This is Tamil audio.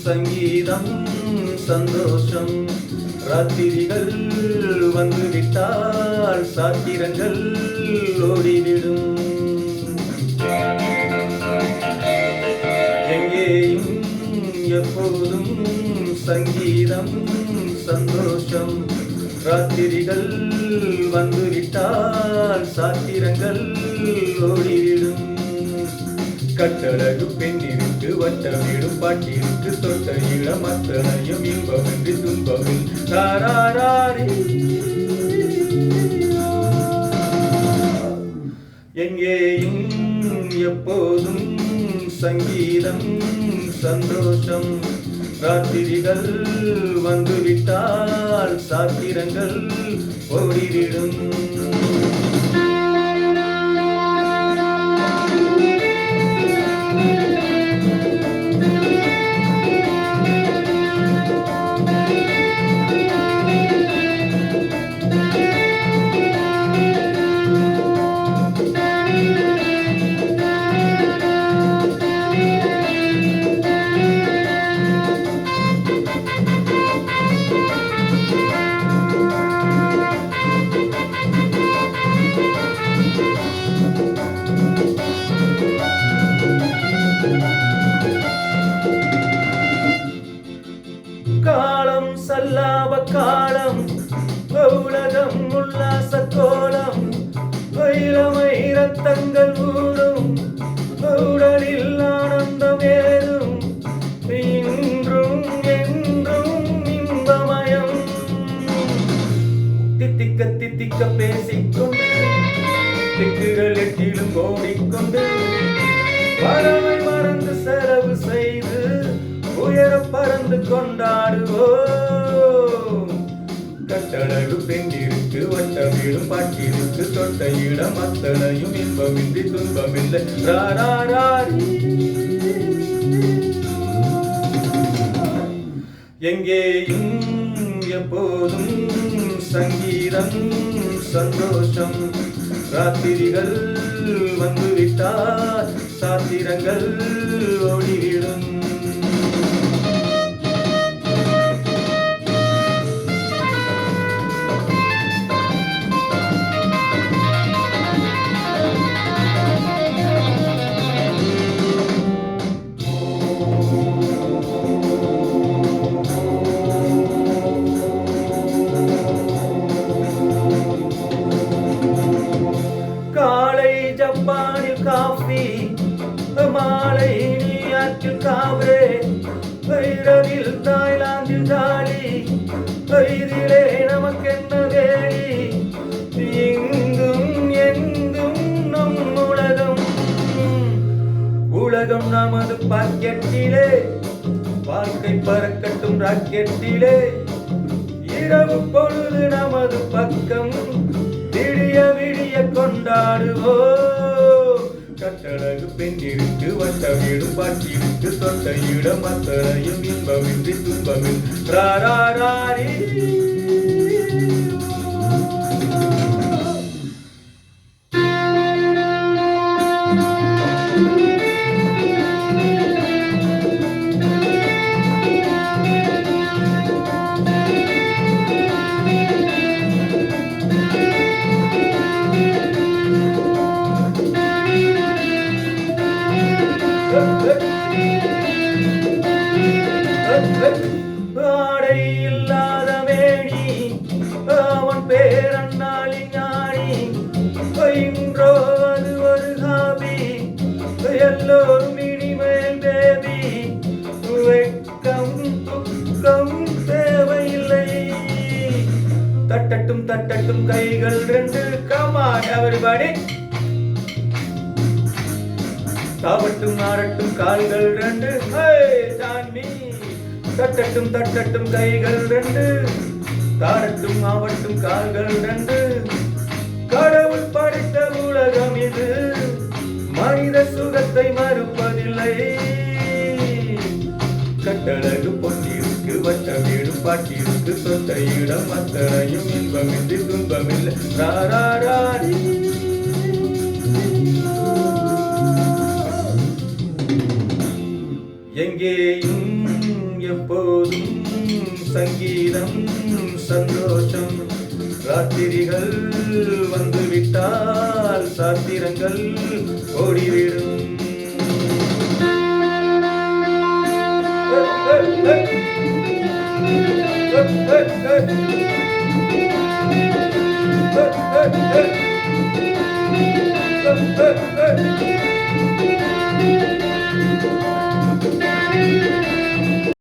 சங்கீதம் சந்தோஷம். ராத்திரிகள் வந்துவிட்டால் சாத்திரங்கள் ஓடிவிடும். எங்கேயும் எப்போதும் சங்கீதம் சந்தோஷம். ராத்திரிகள் வந்துவிட்டால் சாத்திரங்கள் ஓடிவிடும். கட்டழகு பெண்ணிற்கு வட்டமிடும் பாட்டிற்கு தொட்ட இடம் அத்தனையும் இன்பமின்றி துன்பமில் தாராரி. எங்கேயும் எப்போதும் சங்கீதம் சந்தோஷம். ராத்திரிகள் வந்துவிட்டால் சாத்திரங்கள் ஓடிவிடும். காலம் சல்லாப காலம் உலகம் உல்லாச கோலம். இளமை ரத்தங்கள் ஊடும் உடலில் ஆனந்தம் ஏறும். இன்றும் என்றும் இன்பமயம். தித்திக்க தித்திக்க பேசிக்கொண்டு திக்குகள் எட்டிலும் ஓடிக்கொண்டு பறவை மறந்து செலவு செய்து உயர பறந்து கொண்டாடுவோம். கட்டழகு பெண்ணிற்கு வட்டமிடும் பாட்டிற்கு தொட்ட இடம் அத்தனையும் இன்பமின்றி துன்பமில்லை ராராரி. எங்கேயும் எப்போதும் சங்கீதம் சந்தோஷம். ராத்திரிகள் வந்துவிட்டால் சாத்திரங்கள் ஓடிவிடும். ஜப்பானில் காஃபி மாலை நியூயார்க்கில் காப்ரே. இரவில் தாய்லாந்தில் தாலி. இதிலே நமக்கென்ன வேலி. இங்கும் எங்கும் நம் உலகம். உலகம் நமது பாக்கெட்டிலே. வாழ்க்கை பறக்கட்டும் ராக்கெட்டிலே. இரவு பொழுது நமது பக்கம். விடிய விடிய கொண்டாடுவோம். கட்டழகு பெண்ணிற்கு வட்டமிடும் பாட்டிற்கு தொட்ட இடம் அத்தனையும் இன்பமின்றி துன்பமில் ராராரி. ஆடை இல்லாத மேனி அவன் பேரன்னாளி ஞானி. இன்றோ அது ஒரு ஹாபி. எல்லோரும் இனிமேல் பேபி. வெட்கம் துக்கம் தேவையில்லை. தட்டட்டும் தட்டட்டும் கைகள் ரெண்டு. Come on everybody. தாவட்டும் ஆடட்டும் கால்கள் ரெண்டு. தட்டட்டும் தட்டட்டும் கைகள் ரெண்டு. தாடட்டும் ஆவட்டும் கால்கள் ரெண்டு. கடவுள் படைத்த உலகம் இது. மனித சுகத்தை மறுப்பதில்லை. கட்டழகு பொன்னிற்கு வட்டமிடும் பாட்டிற்கு சொந்த இடம் அத்தனையும் இன்பமின்றி துன்பமில்லை ராராரி. எங்கேயும் எப்போதும் சங்கீதம் சந்தோஷம். ராத்திரிகள் வந்துவிட்டால் சாத்திரங்கள் ஓடிவிடும். Hey!